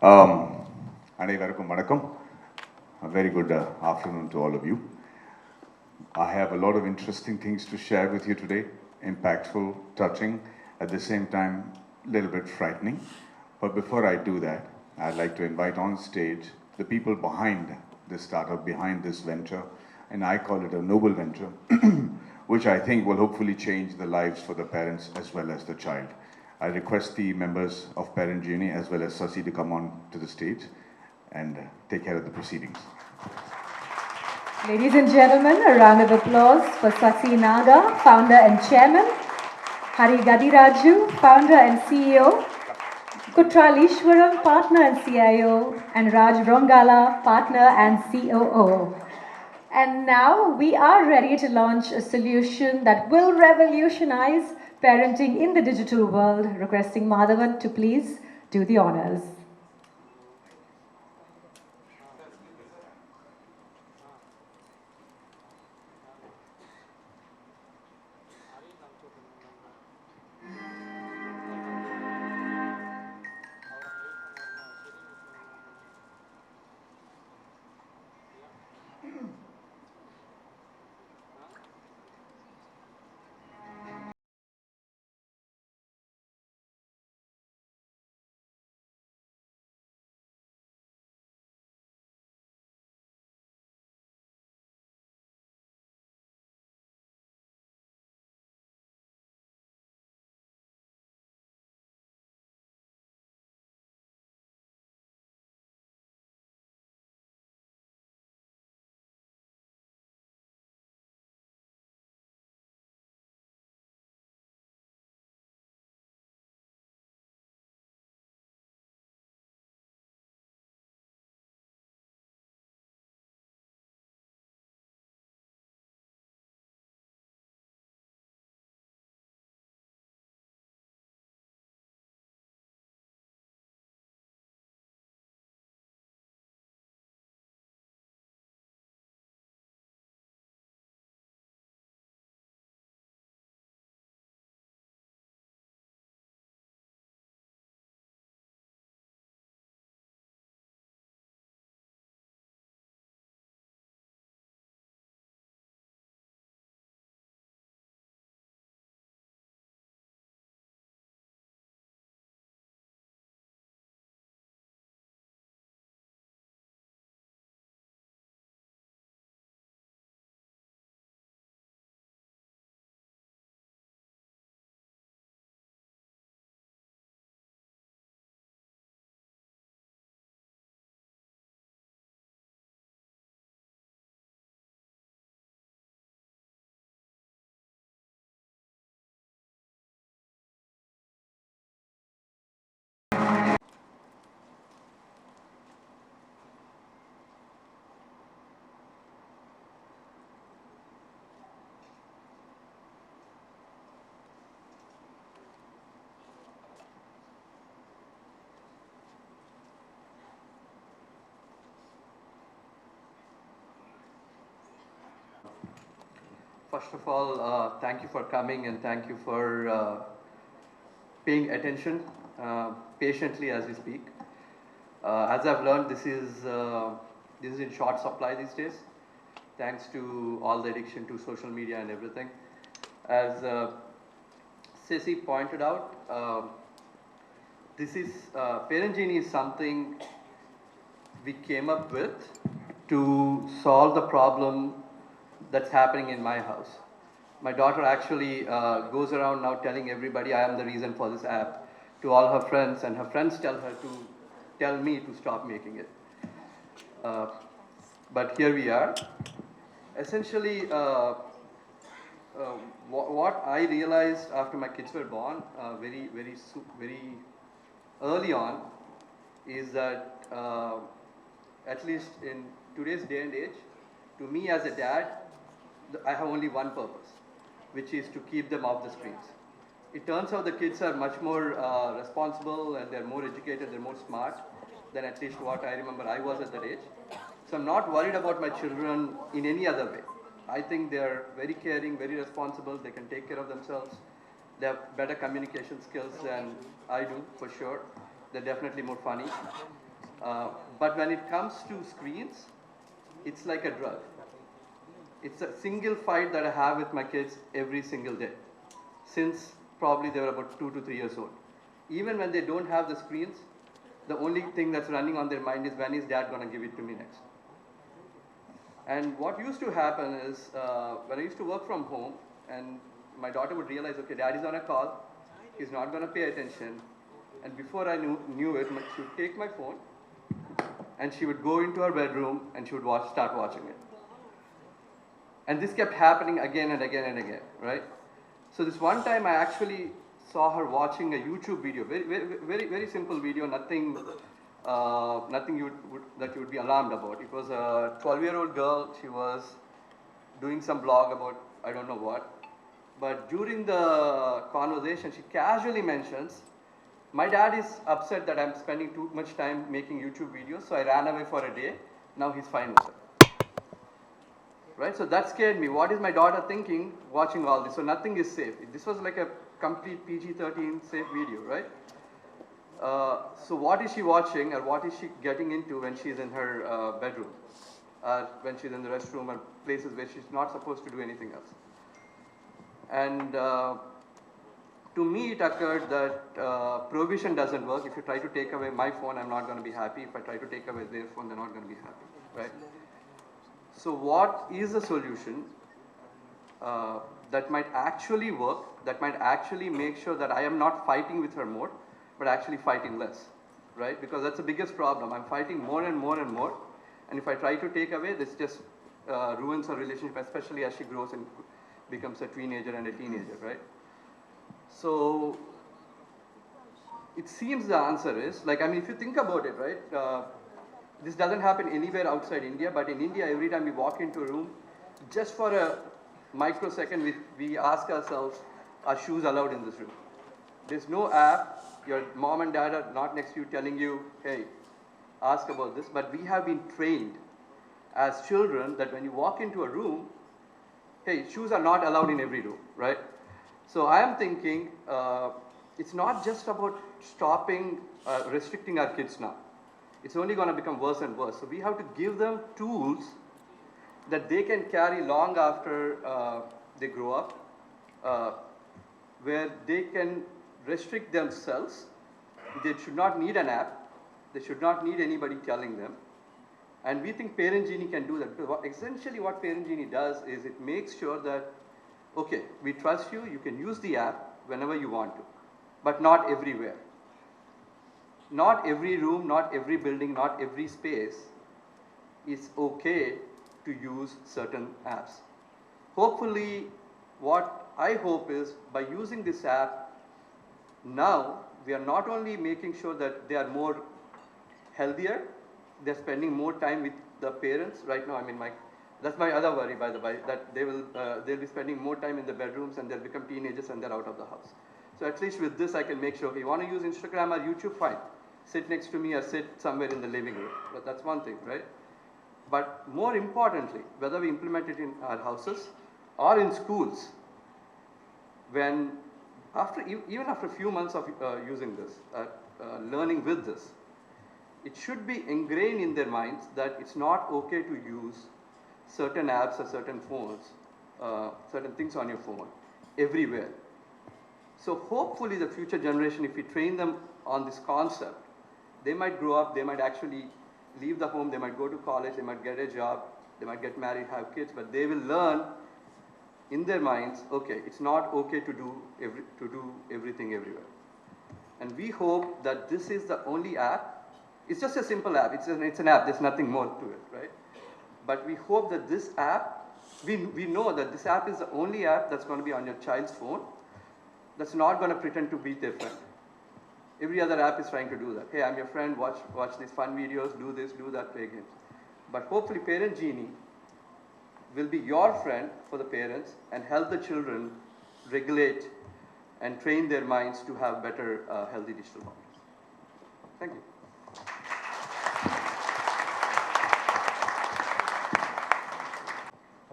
Um, அனைவருக்கும் வணக்கம். A very good afternoon to all of you. I have a lot of interesting things to share with you today, impactful, touching, at the same time, a little bit frightening. But before I do that, I'd like to invite on stage the people behind this startup, behind this venture, and I call it a noble venture, which I think will hopefully change the lives for the parents as well as the child. I request the members of Parent Geenee as well as Sasi to come on to the stage and take care of the proceedings. Ladies and gentlemen, a round of applause for Sasi Naga, founder and chairman, Hari Gadiraju, founder and CEO, Kutral Ishwaram, partner and CIO, and Raj Rongala, partner and COO. And now we are ready to launch a solution that will revolutionize parenting in the digital world. Requesting Madhavan to please do the honors. First of all, thank you for coming and thank you for paying attention patiently as we speak. As I've learned, this is in short supply these days, thanks to all the addiction to social media and everything. As Sissy pointed out, this is Parent Genie is something we came up with to solve the problem that's happening in my house. My daughter actually goes around now telling everybody I am the reason for this app to all her friends, and her friends tell me to stop making it. But here we are. Essentially, what I realized after my kids were born, very early on, is that at least in today's day and age, to me as a dad, I have only one purpose, which is to keep them off the screens. It turns out the kids are much more responsible and they're more educated, they're more smart than at least what I remember I was at that age. So I'm not worried about my children in any other way. I think they're very caring, very responsible, they can take care of themselves. They have better communication skills than I do, for sure. They're definitely more funny. But when it comes to screens, it's like a drug. It's a single fight that I have with my kids every single day, since probably they were about 2 to 3 years old. Even when they don't have the screens, the only thing that's running on their mind is, when is dad going to give it to me next? And what used to happen is, when I used to work from home, and my daughter would realize, okay, dad is on a call, he's not going to pay attention. And before I knew it, she would take my phone, and she would go into her bedroom, and she would start watching it. And this kept happening again and again and again, right? So this one time I actually saw her watching a YouTube video, very simple video, nothing that you would be alarmed about. It was a 12-year-old girl. She was doing some blog about I don't know what. But during the conversation, she casually mentions, my dad is upset that I'm spending too much time making YouTube videos, so I ran away for a day. Now he's fine with it. Right? So that scared me. What is my daughter thinking watching all this? So nothing is safe. This was like a complete PG-13 safe video, right? So what is she watching, or what is she getting into when she's in her bedroom, when she's in the restroom, or places where she's not supposed to do anything else? And to me, it occurred that prohibition doesn't work. If you try to take away my phone, I'm not going to be happy. If I try to take away their phone, they're not going to be happy, right? So what is the solution that might actually work, that might actually make sure that I am not fighting with her more, but actually fighting less, right? Because that's the biggest problem. I'm fighting more and more and more. And if I try to take away, this just ruins our relationship, especially as she grows and becomes a teenager and a teenager, right? So it seems the answer is, like, I mean, if you think about it, right? This doesn't happen anywhere outside India, but in India, every time we walk into a room, just for a microsecond, we ask ourselves, are shoes allowed in this room? There's no app. Your mom and dad are not next to you telling you, hey, ask about this. But we have been trained as children that when you walk into a room, hey, shoes are not allowed in every room, right? So I am thinking it's not just about stopping, restricting our kids now. It's only going to become worse and worse. So we have to give them tools that they can carry long after they grow up, where they can restrict themselves. They should not need an app. They should not need anybody telling them. And we think Parent Genie can do that. Because essentially what Parent Genie does is it makes sure that, okay, we trust you, you can use the app whenever you want to, but not everywhere. Not every room, not every building, not every space is okay to use certain apps. Hopefully, what I hope is, by using this app, now we are not only making sure that they are more healthier, they're spending more time with the parents. Right now, I mean, that's my other worry, by the way, that they'll be spending more time in the bedrooms, and they'll become teenagers and they're out of the house. So at least with this, I can make sure, okay, you want to use Instagram or YouTube, fine. Sit next to me or sit somewhere in the living room. But that's one thing, right? But more importantly, whether we implement it in our houses or in schools, when even after a few months of using this, learning with this, it should be ingrained in their minds that it's not okay to use certain apps or certain phones, certain things on your phone, everywhere. So hopefully the future generation, if we train them on this concept, they might grow up, they might actually leave the home, they might go to college, they might get a job, they might get married, have kids, but they will learn in their minds, okay, it's not okay to do everything everywhere. And we hope that this is the only app. It's just a simple app. It's an app. There's nothing more to it, right? But we hope that this app, we know that this app is the only app that's going to be on your child's phone that's not going to pretend to be their friend. Every other app is trying to do that. Hey, I'm your friend, watch these fun videos, do this, do that, play games. But hopefully Parent Genie will be your friend for the parents and help the children regulate and train their minds to have better healthy digital boundaries. Thank you.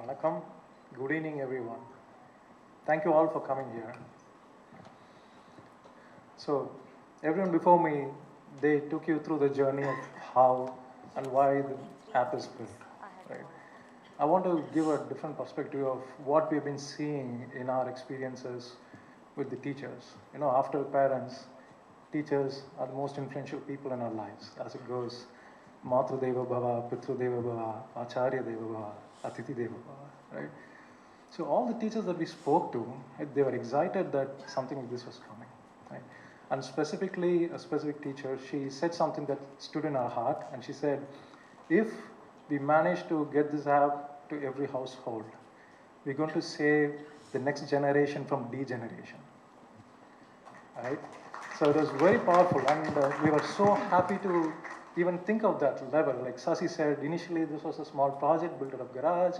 Vanakkam. Good evening, everyone. Thank you all for coming here. So, everyone before me, they took you through the journey of how, and why the app is built. Right? I want to give a different perspective of what we've been seeing in our experiences with the teachers. You know, after parents, teachers are the most influential people in our lives. As it goes, Matru Deva Bhava, Pitru Deva Bhava, Acharya Deva Bhava, Atithi Deva Bhava, right? So all the teachers that we spoke to, they were excited that something like this was coming, right? And specifically, a specific teacher, she said something that stood in her heart, and she said, if we manage to get this app to every household, we're going to save the next generation from degeneration, right? So it was very powerful, and we were so happy to even think of that level. Like Sasi said, initially this was a small project built out of garage,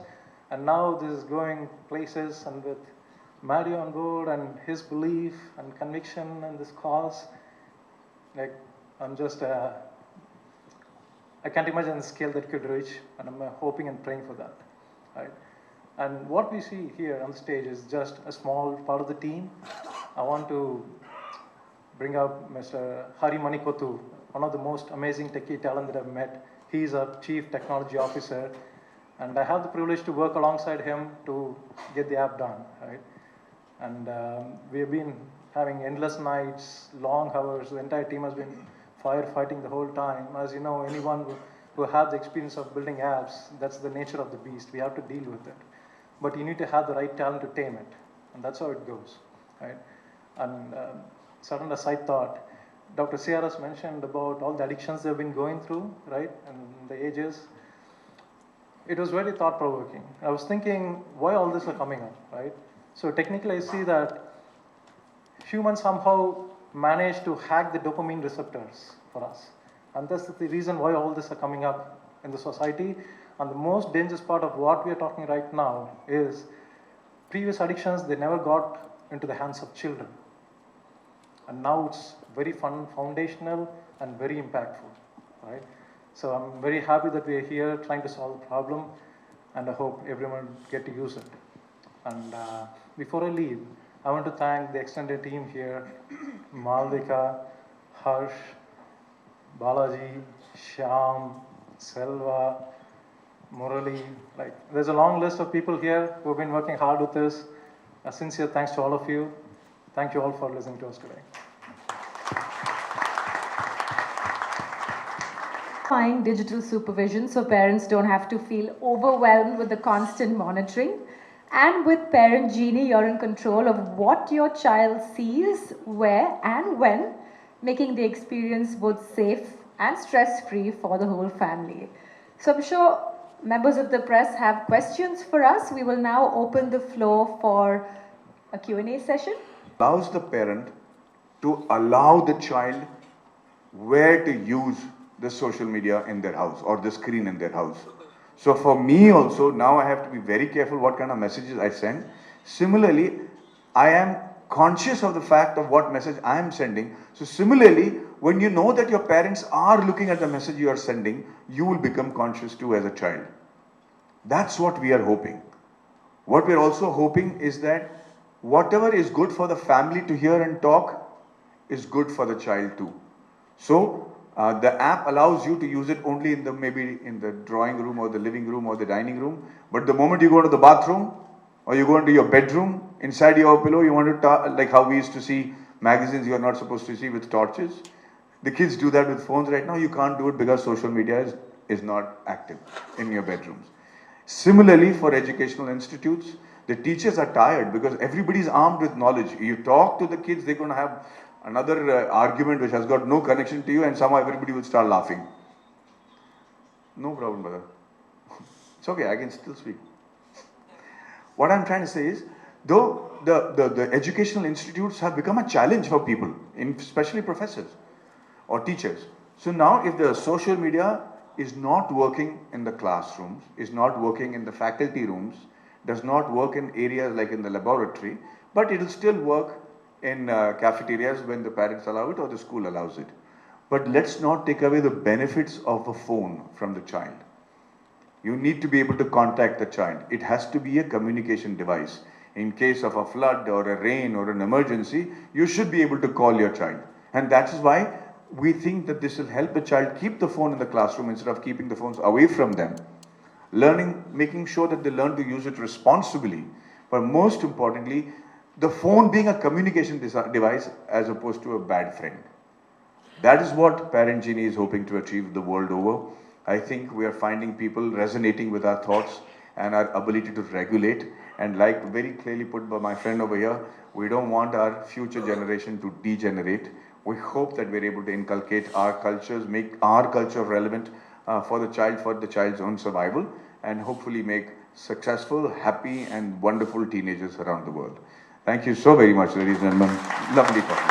and now this is going places, and with Mario on board and his belief and conviction and this cause, like I'm just, I can't imagine the scale that could reach, and I'm hoping and praying for that, right? And what we see here on stage is just a small part of the team. I want to bring up Mr. Hari Manikotu, one of the most amazing techie talent that I've met. He's our Chief Technology Officer, and I have the privilege to work alongside him to get the app done, right? And we've been having endless nights, long hours. The entire team has been firefighting the whole time. As you know, anyone who has the experience of building apps, that's the nature of the beast. We have to deal with it. But you need to have the right talent to tame it, and that's how it goes, right? And sudden aside thought, Dr. CRS mentioned about all the addictions they've been going through, right, and the ages. It was very thought-provoking. I was thinking, why all this are coming up, right? So technically, I see that humans somehow manage to hack the dopamine receptors for us. And that's the reason why all this are coming up in the society. And the most dangerous part of what we are talking right now is previous addictions, they never got into the hands of children. And now it's very fun, foundational, and very impactful, right? So I'm very happy that we are here trying to solve the problem, and I hope everyone get to use it. And before I leave, I want to thank the extended team here, Malvika, Harsh, Balaji, Shyam, Selva, Murali. Like, there's a long list of people here who have been working hard with this. A sincere thanks to all of you. Thank you all for listening to us today. Find digital supervision so parents don't have to feel overwhelmed with the constant monitoring. And with Parent Geenee, you're in control of what your child sees, where, and when, making the experience both safe and stress-free for the whole family. So I'm sure members of the press have questions for us. We will now open the floor for a Q&A session. Allows the parent to allow the child where to use the social media in their house or the screen in their house. So for me also, now I have to be very careful what kind of messages I send. Similarly, I am conscious of the fact of what message I am sending. So similarly, when you know that your parents are looking at the message you are sending, you will become conscious too as a child. That's what we are hoping. What we are also hoping is that whatever is good for the family to hear and talk is good for the child too. So the app allows you to use it only in the maybe in the drawing room or the living room or the dining room. But the moment you go to the bathroom or you go into your bedroom, inside your pillow, you want to like how we used to see magazines you are not supposed to see with torches. The kids do that with phones right now. You can't do it because social media is not active in your bedrooms. Similarly, for educational institutes, the teachers are tired because everybody is armed with knowledge. You talk to the kids, they're going to have another argument which has got no connection to you, and somehow everybody will start laughing. No problem, brother. It's okay, I can still speak. What I'm trying to say is, though the educational institutes have become a challenge for people, especially professors or teachers. So now if the social media is not working in the classrooms, is not working in the faculty rooms, does not work in areas like in the laboratory, but it will still work in cafeterias when the parents allow it or the school allows it. But let's not take away the benefits of a phone from the child. You need to be able to contact the child. It has to be a communication device. In case of a flood or a rain or an emergency, you should be able to call your child. And that is why we think that this will help the child keep the phone in the classroom instead of keeping the phones away from them. Learning, making sure that they learn to use it responsibly, but most importantly, the phone being a communication device as opposed to a bad friend. That is what Parent Genie is hoping to achieve the world over. I think we are finding people resonating with our thoughts and our ability to regulate. And like very clearly put by my friend over here, we don't want our future generation to degenerate. We hope that we're able to inculcate our cultures, make our culture relevant for the child's own survival, and hopefully make successful, happy, and wonderful teenagers around the world. Thank you so very much, ladies and gentlemen. Lovely talking.